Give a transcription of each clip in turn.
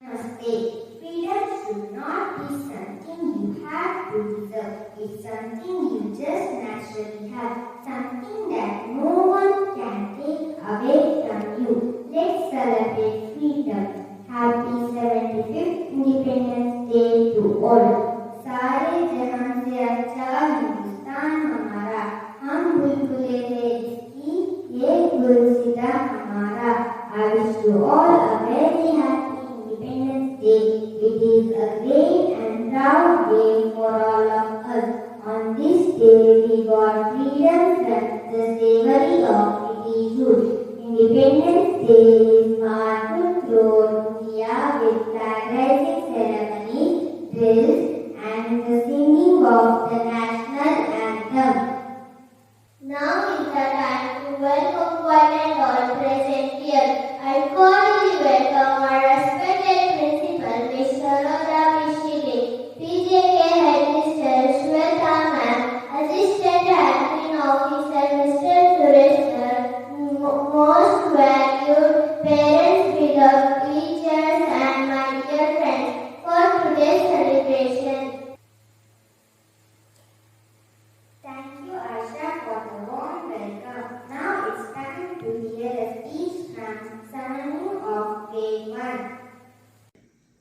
Namaste. Freedom should not be something you have to deserve. It's something you just naturally have. Something that no one can take away from you. Let's celebrate freedom. Happy 75th Independence Day to all. सारे जहां से अच्छा हिंदुस्तान हमारा, हम बुलबुले हैं इसकी, ये गुलसिता हमारा. I wish you all a very happy Independence Day. It is a great and proud day for all of us. On this day we got freedom from the slavery of Britishhood. Independence Day is marked throughout India with flag raising ceremonies, drills, and the singing of the national anthem. Now is the time to welcome one and all present here. I cordially welcome our respected principal, Mr. Rodha Pishile, PJK Headmistress Shweta Ma'am, Assistant Admin Officer Mr. Suresh Sir, most valued parents, beloved teachers, and my dear friends for today's celebration. Thank you, Aisha, for the warm welcome. Now it's time to hear a speech from Samanu of Grade 1.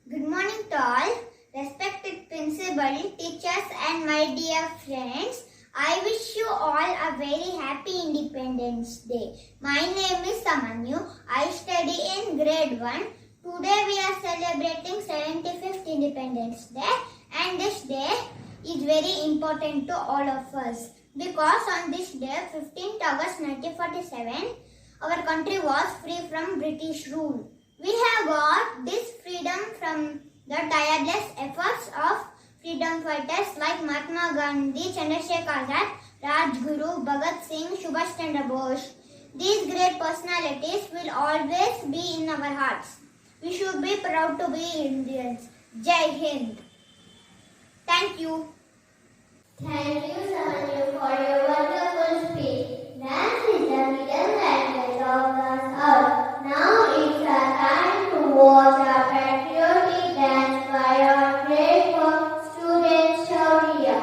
Good morning to all, respected principal, teachers and my dear friends. I wish you all a very happy Independence Day. My name is Samanyu. I study in grade 1. Today we are celebrating 75th Independence Day, and this day is very important to all of us because on this day, 15th August 1947, our country was free from British rule. We have got this freedom from the tireless efforts of freedom fighters like Mahatma Gandhi, Chandrasekhar Azad, Rajguru, Bhagat Singh, Subhash Chandra Bose. These great personalities will always be in our hearts. We should be proud to be Indians. Jai Hind. Thank you. Thank you, Samanyu, for your wonderful speech. Dance is the hidden language of the earth. Now it's our time to watch our patriotic dance by our grateful student Shaurya.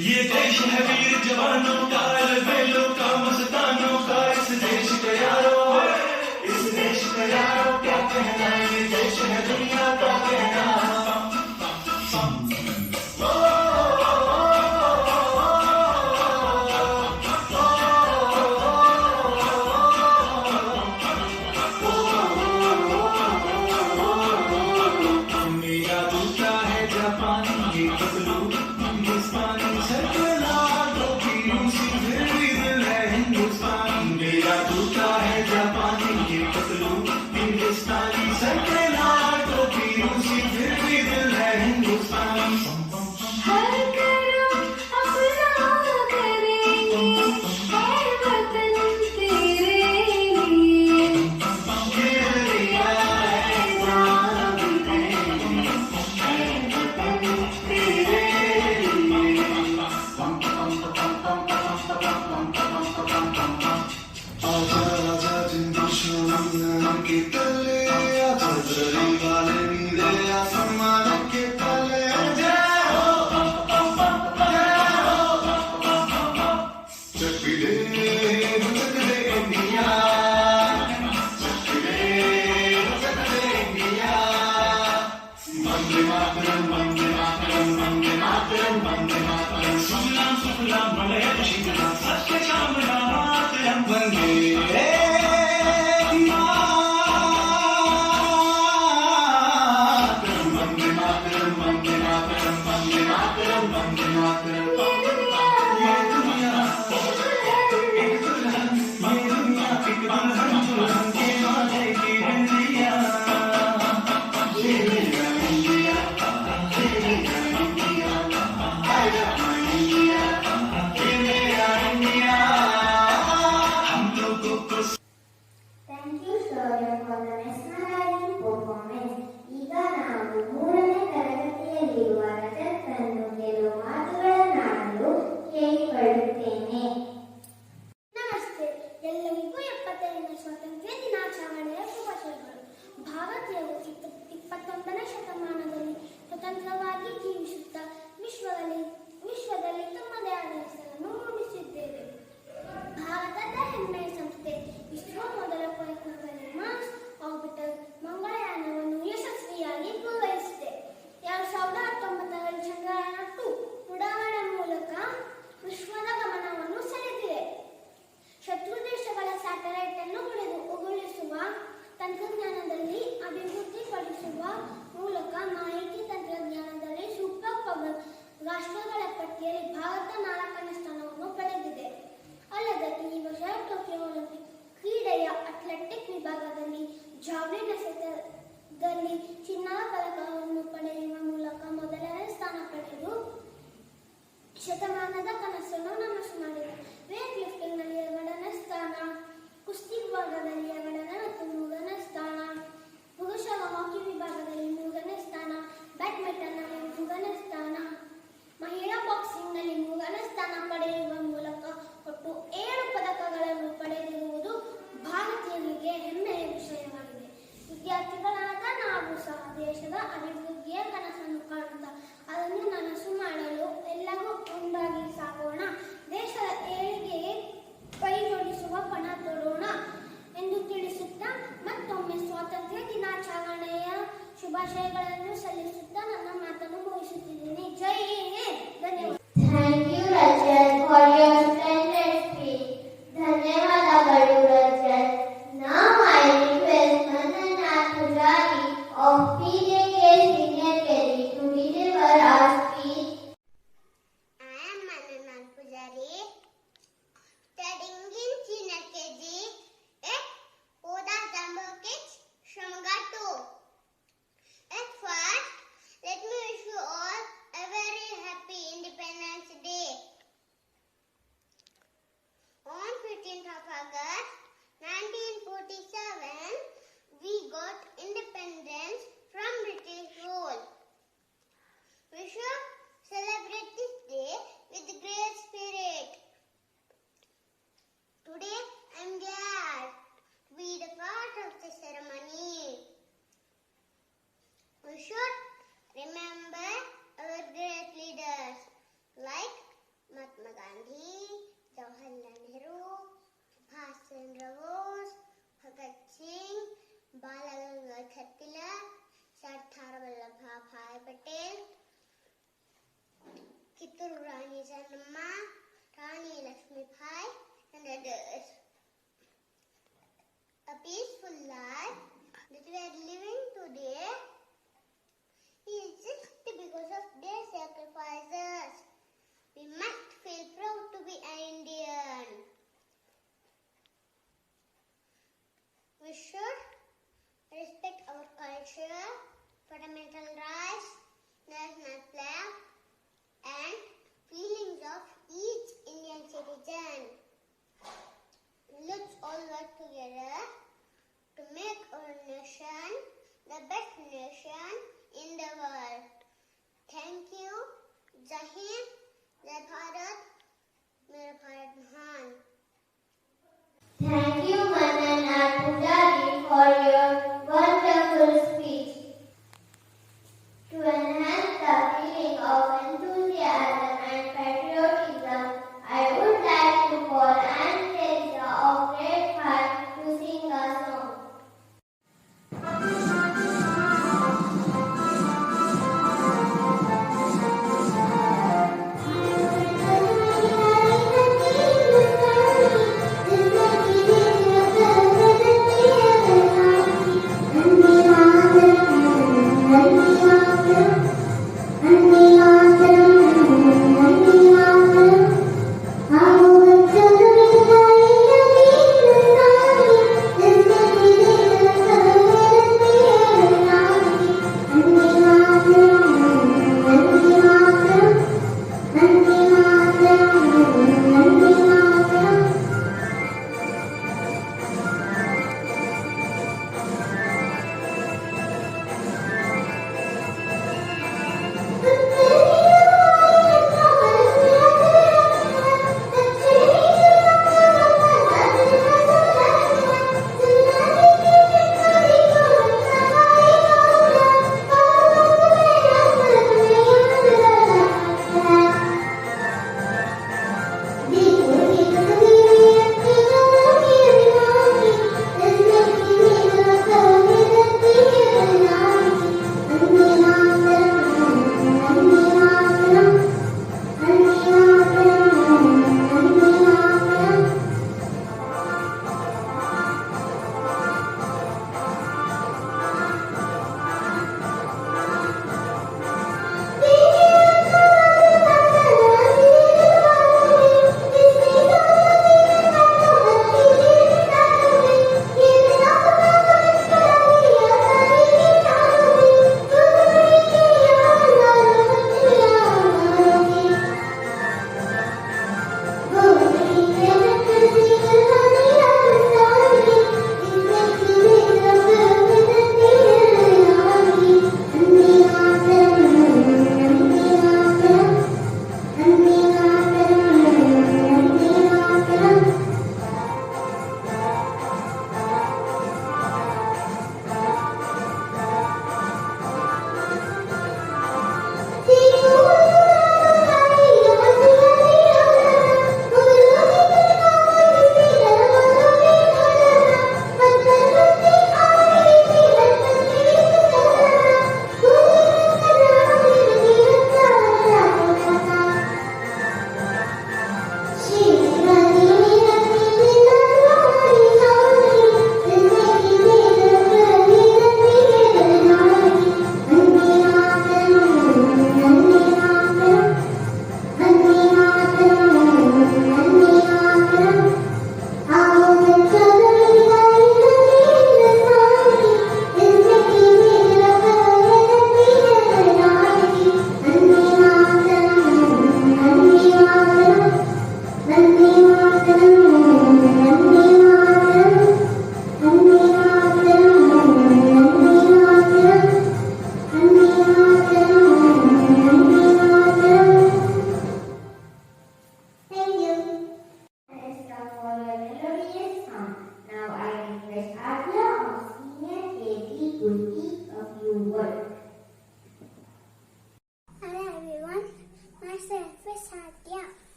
ये देश है वीर जवानों का, बेलों का, मस्तानों का, इस देश का यारो, इस देश का यारो क्या कहना, ये देश है दुनिया का कहना. मेरा दूसरा है जापान, ये बदलू हिंदुस्तानी सरकला टोपी रूसी फिर भी दिल है हिंदुस्तान. मेरा दूसरा है जापानी, ये बदलू हिंदुस्तानी सरकला टोपी रूसी फिर भी दिल है हिंदुस्तान. हर कदम अपना करेंगे, हर वतन तेरे लिए. ये दिया है जान भी देंगे, हर वतन तेरे लिए. आजा आजा जिन दुश्मन के तले, आजा जरी वाले नीले आसमान के तले. जय हो, जय हो. चकले चकले इंडिया, चकले चकले इंडिया. वंदे मातरम, वंदे मातरम, वंदे मातरम, वंदे मातरम. सुफलाम सुफलाम मलयज शीतलाम, सत्य श्याम मातरम. वंदे मातरम, वंदे मातरम, वंदे मातरम, वंदे मातरम, वंदे मातरम. ये दुनिया एक दुल्हन Thank you, Manan and Pujari, for your wonderful speech. To enhance the feeling of enthusiasm and patriotism, I would like to call Anne Teresa of Grade 5 to sing a song. Thank you.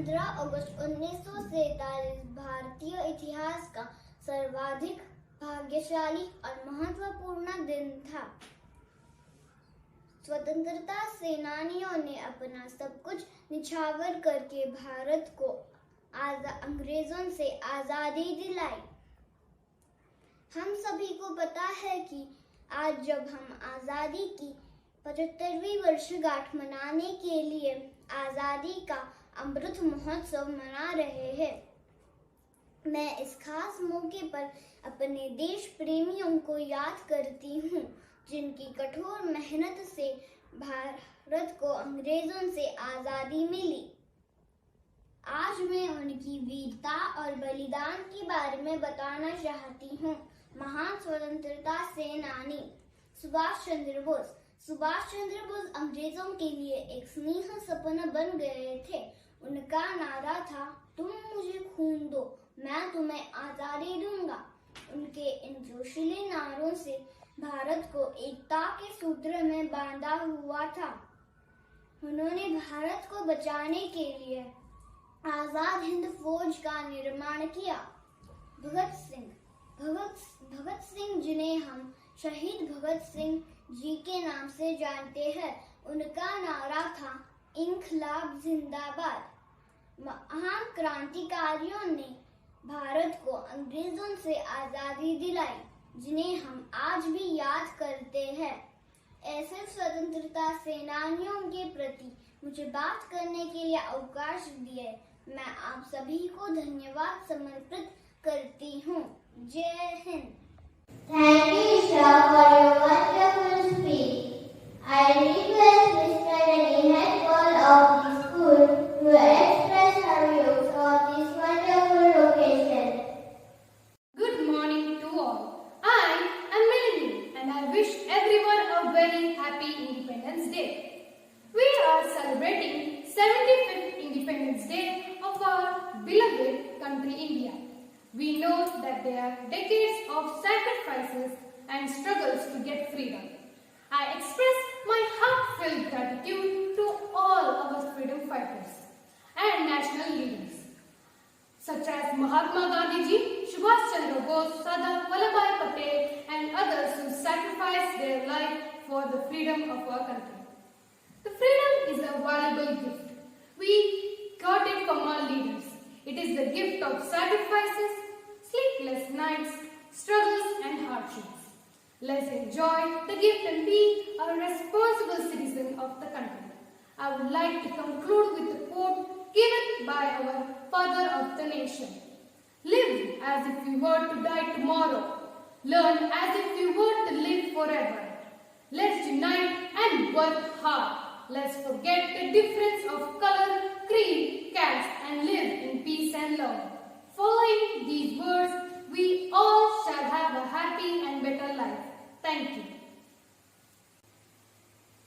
15 अगस्त 1947 भारतीय इतिहास का सर्वाधिक भाग्यशाली और महत्वपूर्ण दिन था। स्वतंत्रता सेनानियों ने अपना सब कुछ निछावर करके भारत को अंग्रेजों से आजादी दिलाई। हम सभी को पता है कि आज जब हम आजादी की 75वीं वर्षगांठ मनाने के लिए आजादी का अमृत महोत्सव मना रहे हैं, मैं इस खास मौके पर अपने देश प्रेमियों को याद करती हूँ, जिनकी कठोर मेहनत से भारत को अंग्रेजों से आजादी मिली। आज मैं उनकी वीरता और बलिदान के बारे में बताना चाहती हूँ। महान स्वतंत्रता सेनानी सुभाष चंद्र बोस। सुभाष चंद्र बोस अंग्रेजों के लिए एक स्नेह सपना बन गए थे। उनका नारा था, तुम मुझे खून दो, मैं तुम्हें आजादी दूंगा। उनके इन जोशीले नारों से भारत को एकता के सूत्र में बांधा हुआ था। उन्होंने भारत को बचाने के लिए आजाद हिंद फौज का निर्माण किया। भगत सिंह जिन्हें हम शहीद भगत सिंह जी के नाम से जानते हैं, उनका नारा था, इंकलाब जिंदाबाद। महान क्रांतिकारियों ने भारत को अंग्रेजों से आजादी दिलाई, जिन्हें हम आज भी याद करते हैं। ऐसे स्वतंत्रता सेनानियों के प्रति मुझे बात करने के लिए अवकाश दिए, मैं आप सभी को धन्यवाद समर्पित करती हूँ। जय Hind. Thank you, Isha, for your wonderful speech. I request Mr. Reddy, head boy of the school, to express her views on this wonderful occasion. Good morning to all. I am Melanie and I wish everyone a very happy Independence Day. We are celebrating 75th Independence Day of our beloved country India. We know that there are decades of sacrifices and struggles to get freedom. I express my heartfelt gratitude to all our freedom fighters and national leaders such as Mahatma Gandhi ji, Subhash Chandra Bose, Sardar Vallabhbhai Patel and others who sacrificed their life for the freedom of our country. The freedom is a valuable gift. We got it from our leaders. It is the gift of sacrifices, sleepless nights, struggles and hardships. Let's enjoy the gift and be a responsible citizen of the country. I would like to conclude with a quote given by our father of the nation. Live as if you were to die tomorrow. Learn as if you were to live forever. Let's unite and work hard. Let's forget the difference of color, creed, caste and live in peace and love. Following these words, we all shall have a happy and better life. Thank you.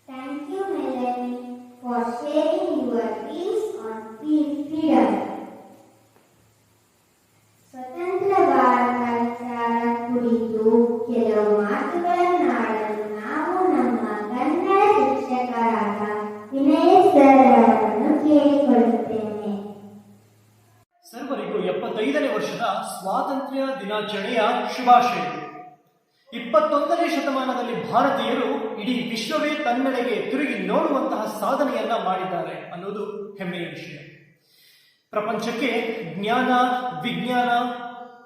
Thank you, Melanie, for sharing your views on freedom. ಸ್ವತಂತ್ರ ಭಾರತ ವಿಚಾರ ಕುರಿತು ಕೆಲವು ಮಾತುಗಳನ್ನಾಡಲು ನಾವು ನಮ್ಮ ಕನ್ನಡ ಶಿಕ್ಷಕರಾದ ವಿನಯ sir ಅವರನ್ನು ಕೇಳಿಕೊಳ್ಳುತ್ತೇನೆ. ಸರ್ವರಿಗೂ 75ನೇ ವರ್ಷದ ಸ್ವಾತಂತ್ರ್ಯ ದಿನಾಚರಣೆಯ ಶುಭಾಶಯಗಳು. 21ನೇ ಶತಮಾನದಲ್ಲಿ ಭಾರತೀಯರು ಇಡೀ ವಿಶ್ವವೇ ತನ್ನೆಡೆಗೆ ತಿರುಗಿ ನೋಡುವಂತಹ ಸಾಧನೆಯನ್ನ ಮಾಡಿದ್ದಾರೆ ಅನ್ನೋದು ಹೆಮ್ಮೆಯ ವಿಷಯ. ಪ್ರಪಂಚಕ್ಕೆ ಜ್ಞಾನ, ವಿಜ್ಞಾನ,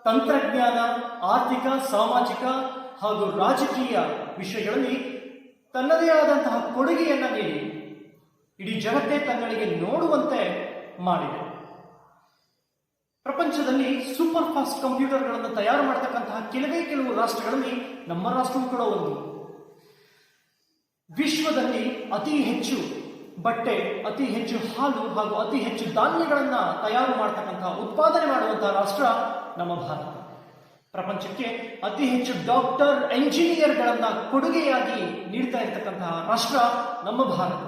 ತಂತ್ರಜ್ಞಾನ, ಆರ್ಥಿಕ, ಸಾಮಾಜಿಕ ಹಾಗೂ ರಾಜಕೀಯ ವಿಷಯಗಳಲ್ಲಿ ತನ್ನದೇ ಆದಂತಹ ಕೊಡುಗೆಯನ್ನ ನೀಡಿ ಇಡೀ ಜಗತ್ತೇ ತನ್ನೆಡೆಗೆ ನೋಡುವಂತೆ ಮಾಡಿದೆ. ಪ್ರಪಂಚದಲ್ಲಿ ಸೂಪರ್ ಫಾಸ್ಟ್ ಕಂಪ್ಯೂಟರ್ಗಳನ್ನು ತಯಾರು ಮಾಡತಕ್ಕಂತಹ ಕೆಲವು ರಾಷ್ಟ್ರಗಳಲ್ಲಿ ನಮ್ಮ ರಾಷ್ಟ್ರವೂ ಕೂಡ ಒಂದು. ವಿಶ್ವದಲ್ಲಿ ಅತಿ ಹೆಚ್ಚು ಬಟ್ಟೆ, ಅತಿ ಹೆಚ್ಚು ಹಾಲು ಹಾಗೂ ಅತಿ ಹೆಚ್ಚು ಧಾನ್ಯಗಳನ್ನ ತಯಾರು ಮಾಡತಕ್ಕಂತಹ, ಉತ್ಪಾದನೆ ಮಾಡುವಂತಹ ರಾಷ್ಟ್ರ ನಮ್ಮ ಭಾರತ. ಪ್ರಪಂಚಕ್ಕೆ ಅತಿ ಹೆಚ್ಚು ಡಾಕ್ಟರ್, ಎಂಜಿನಿಯರ್ಗಳನ್ನ ಕೊಡುಗೆಯಾಗಿ ನೀಡ್ತಾ ಇರತಕ್ಕಂತಹ ರಾಷ್ಟ್ರ ನಮ್ಮ ಭಾರತ.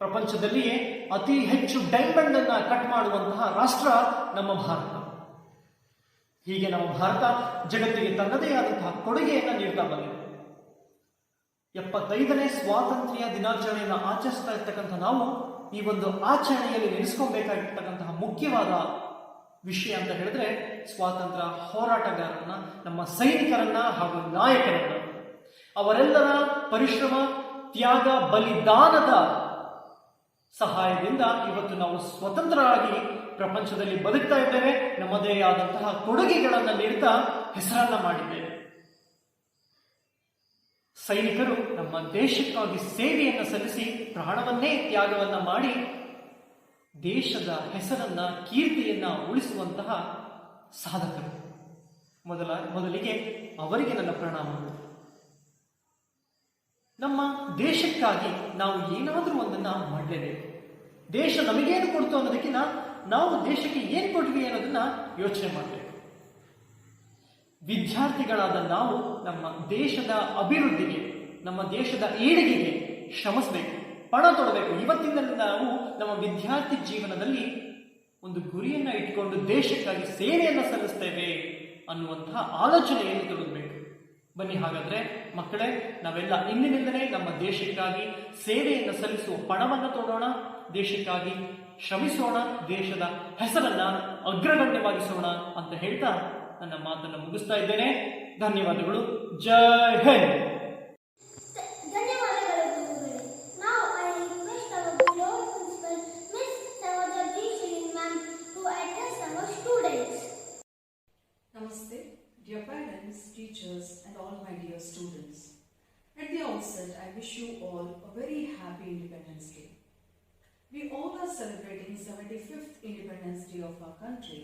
ಪ್ರಪಂಚದಲ್ಲಿಯೇ ಅತಿ ಹೆಚ್ಚು ಡೈಮಂಡ್ ಅನ್ನ ಕಟ್ ಮಾಡುವಂತಹ ರಾಷ್ಟ್ರ ನಮ್ಮ ಭಾರತ. ಹೀಗೆ ನಮ್ಮ ಭಾರತ ಜಗತ್ತಿಗೆ ತನ್ನದೇ ಆದಂತಹ ಕೊಡುಗೆಯನ್ನ ನೀಡ್ತಾ ಬಂದಿದೆ. 75ನೇ ಸ್ವಾತಂತ್ರ್ಯ ದಿನಾಚರಣೆಯನ್ನು ಆಚರಿಸ್ತಾ ಇರ್ತಕ್ಕಂಥ ನಾವು ಈ ಒಂದು ಆಚರಣೆಯಲ್ಲಿ ನೆನೆಸ್ಕೊಬೇಕಾಗಿರ್ತಕ್ಕಂತಹ ಮುಖ್ಯವಾದ ವಿಷಯ ಅಂತ ಹೇಳಿದ್ರೆ ಸ್ವಾತಂತ್ರ್ಯ ಹೋರಾಟಗಾರರನ್ನ, ನಮ್ಮ ಸೈನಿಕರನ್ನ ಹಾಗೂ ನಾಯಕರನ್ನ, ಅವರೆಲ್ಲರ ಪರಿಶ್ರಮ, ತ್ಯಾಗ, ಬಲಿದಾನದ ಸಹಾಯದಿಂದ ಇವತ್ತು ನಾವು ಸ್ವತಂತ್ರರಾಗಿ ಪ್ರಪಂಚದಲ್ಲಿ ಬದುಕ್ತಾ ಇದ್ದೇವೆ. ನಮ್ಮದೇ ಆದಂತಹ ಕೊಡುಗೆಗಳನ್ನು ನೀಡುತ್ತಾ ಹೆಸರನ್ನ ಮಾಡಿದ್ದೇವೆ. ಸೈನಿಕರು ನಮ್ಮ ದೇಶಕ್ಕಾಗಿ ಸೇವೆಯನ್ನು ಸಲ್ಲಿಸಿ ಪ್ರಾಣವನ್ನೇ ತ್ಯಾಗವನ್ನ ಮಾಡಿ ದೇಶದ ಹೆಸರನ್ನ, ಕೀರ್ತಿಯನ್ನ ಉಳಿಸುವಂತಹ ಸಾಧಕರು. ಮೊದಲಿಗೆ ಅವರಿಗೆ ನನ್ನ ಪ್ರಣಾಮಗಳು. ನಮ್ಮ ದೇಶಕ್ಕಾಗಿ ನಾವು ಏನಾದರೂ ಒಂದನ್ನ ಮಾಡಲೇಬೇಕು. ದೇಶ ನಮಗೇನು ಕೊಡ್ತು ಅನ್ನೋದಕ್ಕಿಂತ ನಾವು ದೇಶಕ್ಕೆ ಏನು ಕೊಟ್ವಿ ಅನ್ನೋದನ್ನ ಯೋಚನೆ ಮಾಡಬೇಕು. ವಿದ್ಯಾರ್ಥಿಗಳಾದ ನಾವು ನಮ್ಮ ದೇಶದ ಅಭಿವೃದ್ಧಿಗೆ, ನಮ್ಮ ದೇಶದ ಏಳಿಗೆಗೆ ಶ್ರಮಿಸಬೇಕು, ಪಣ ತೊಡಬೇಕು. ಇವತ್ತಿನಿಂದ ನಾವು ನಮ್ಮ ವಿದ್ಯಾರ್ಥಿ ಜೀವನದಲ್ಲಿ ಒಂದು ಗುರಿಯನ್ನ ಇಟ್ಕೊಂಡು ದೇಶಕ್ಕಾಗಿ ಸೇವೆಯನ್ನು ಸಲ್ಲಿಸ್ತೇವೆ ಅನ್ನುವಂತಹ ಆಲೋಚನೆಯನ್ನು ತೊಡಗಬೇಕು. ಬನ್ನಿ ಹಾಗಾದ್ರೆ ಮಕ್ಕಳೇ, ನಾವೆಲ್ಲ ಇಂದಿನಿಂದಲೇ ನಮ್ಮ ದೇಶಕ್ಕಾಗಿ ಸೇವೆಯನ್ನು ಸಲ್ಲಿಸುವ ಪಣವನ್ನು ತೊಡೋಣ, ದೇಶಕ್ಕಾಗಿ ಶ್ರಮಿಸೋಣ, ದೇಶದ ಹೆಸರನ್ನ ಅಗ್ರಗಣ್ಯವಾಗಿಸೋಣ ಅಂತ ಹೇಳ್ತಾ ನನ್ನ ಮಾತನ್ನು ಮುಗಿಸ್ತಾ ಇದ್ದೇನೆ. ಧನ್ಯವಾದಗಳು. ಜೈ ಹಿಂದ್. ಧನ್ಯವಾದಗಳು ಗುರುಗಳೇ. Now I request our beloved principal, Miss Saroja B. Shilin ma'am, to address our students. Namaste, dear parents, teachers, and all my dear students. At the outset, I wish you all a very happy Independence Day. We all are celebrating 75th Independence Day of our country,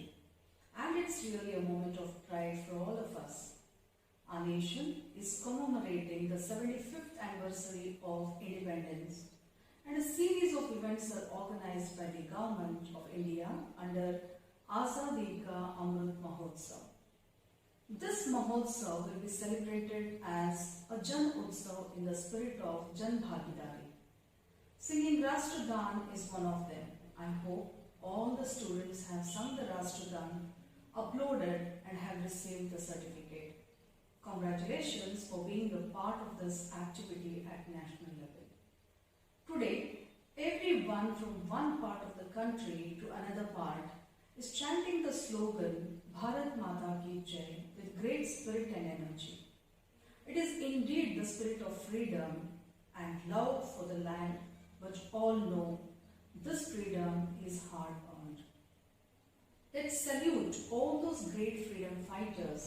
and it's really a moment of pride for all of us. Our nation is commemorating the 75th anniversary of independence, and a series of events are organized by the Government of India under Azadi Ka Amrit Mahotsav. This Mahotsav will be celebrated as a Jan Utsav in the spirit of Jan Bhagidari. Singing Rashtragan is one of them. I hope all the students have sung the Rashtragan, uploaded, and have received the certificate. Congratulations for being a part of this activity at national level. Today, everyone from one part of the country to another part is chanting the slogan Bharat Mata Ki Jai with great spirit and energy. It is indeed the spirit of freedom and love for the land, but all know this freedom is hard earned. Let's salute all those great freedom fighters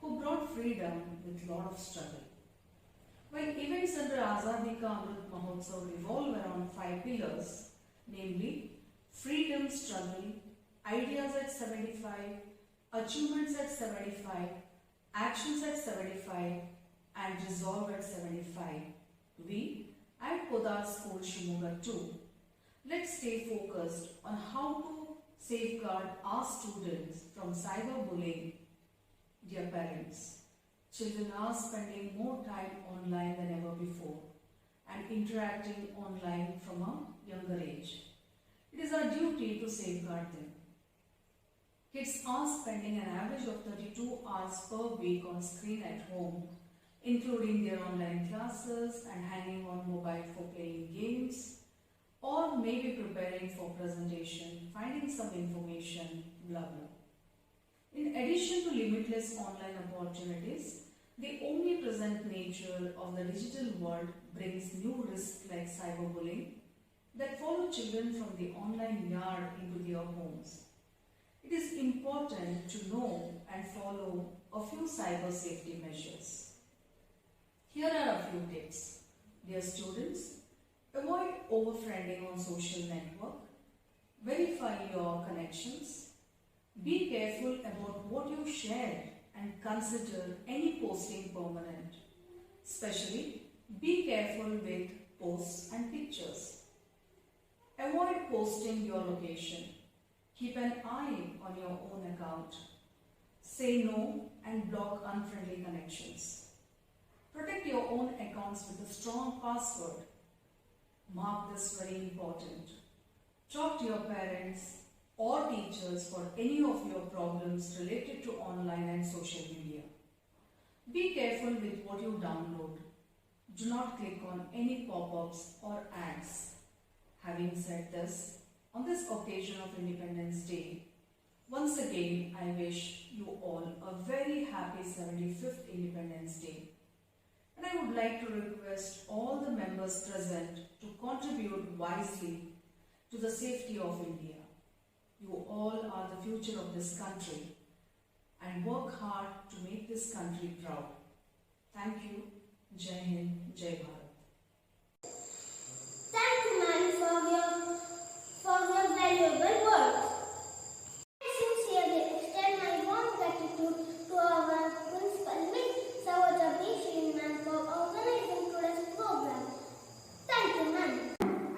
who brought freedom with lot of struggle. While events under Azadi Ka Amrit Mahotsav revolve around 5 pillars, namely freedom struggle, ideas at 75, achievements at 75, actions at 75, and resolve at 75, we at Podar School Shimoga too, let's stay focused on how to safeguard our students from cyberbullying. Dear parents, children are spending more time online than ever before and interacting online from a younger age. It is our duty to safeguard them. Kids are spending an average of 32 hours per week on screen at home, including their online classes and hanging on mobile for playing games, or maybe preparing for presentation, finding some information, blah blah. In addition to limitless online opportunities, the omnipresent nature of the digital world brings new risks like cyberbullying that follow children from the online yard into their homes. It is important to know and follow a few cyber safety measures. Here are a few tips. Dear students, avoid overfriending on social network. Verify your connections. Be careful about what you share and consider any posting permanent. Especially, be careful with posts and pictures. Avoid posting your location. Keep an eye on your own account. Say no and block unfriendly connections. Protect your own accounts with a strong password. Mark this very important. Talk to your parents or teachers for any of your problems related to online and social media. Be careful with what you download. Do not click on any pop-ups or ads. Having said this, on this occasion of Independence Day, once again I wish you all a very happy 75th Independence Day. And I would like to request all the members present to contribute wisely to the safety of India. You all are the future of this country and work hard to make this country proud. Thank you. Jai Hind, Jai Bharat. Thank you, ma'am, for your valuable words. I sincerely extend my warm gratitude to our principal, Ms. Saroja Bishri, ma'am, for organizing today's program. Thank you, ma'am.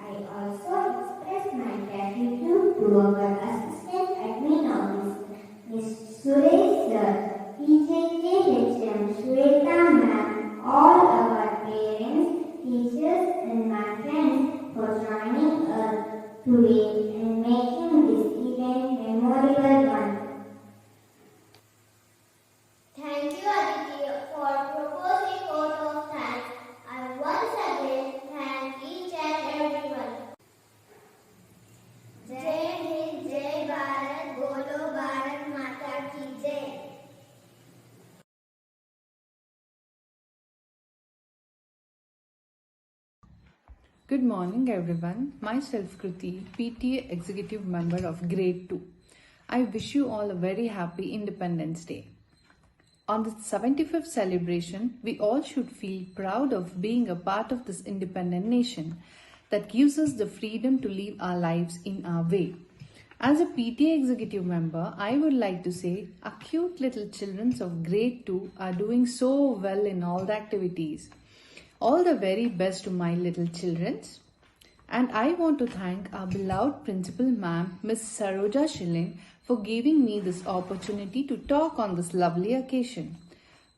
I also express my gratitude to our assistant admin officer, Ms. Suresh sir, PJKHM Shweta ma'am, all our parents, teachers and my friends for joining us today and making this event memorable one. Thank you, Aditi, for proposing vote of thanks. I once again thank each and everyone. Jai Hind, Jai Bharat, Bolo Bharat Mata Ki Jai. Good morning everyone. Myself Kriti, PTA Executive Member of Grade 2. I wish you all a very happy Independence Day. On the 75th celebration, we all should feel proud of being a part of this independent nation that gives us the freedom to live our lives in our way. As a PTA Executive Member, I would like to say our cute little children of Grade 2 are doing so well in all the activities. All the very best to my little children. And I want to thank our beloved Principal Ma'am, Miss Saroja Shilin, for giving me this opportunity to talk on this lovely occasion.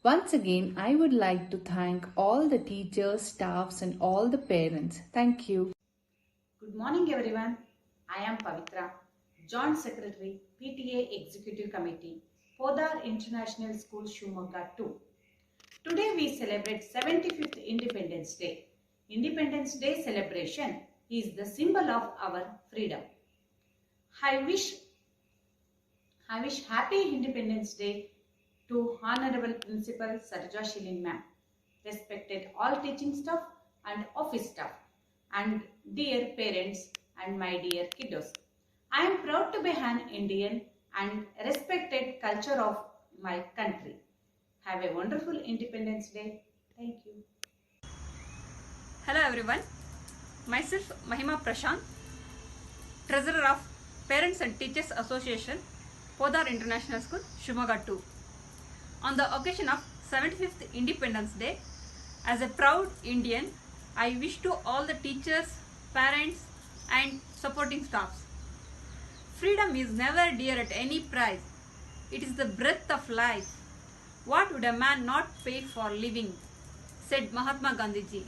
Once again, I would like to thank all the teachers, staffs and all the parents. Thank you. Good morning everyone. I am Pavitra, Joint Secretary, PTA Executive Committee, Podar International School, Shivamogga 2. Today we celebrate 75th Independence Day. Independence Day celebration is the symbol of our freedom. I wish Happy Independence Day to Honorable Principal Saroja Shilin Ma'am, respected all teaching staff and office staff, and dear parents and my dear kiddos. I am proud to be an Indian and respected culture of my country. Have a wonderful Independence Day. Thank you. Hello everyone. Myself Mahima Prashant, Treasurer of Parents and Teachers Association, Podar International School, Shivamogga 2. On the occasion of 75th Independence Day, as a proud Indian, I wish to all the teachers, parents and supporting staffs. Freedom is never dear at any price. It is the breath of life. What would a man not pay for living? Said Mahatma Gandhiji.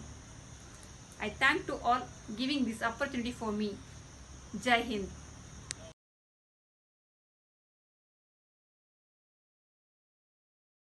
I thank to all giving this opportunity for me. Jai Hind.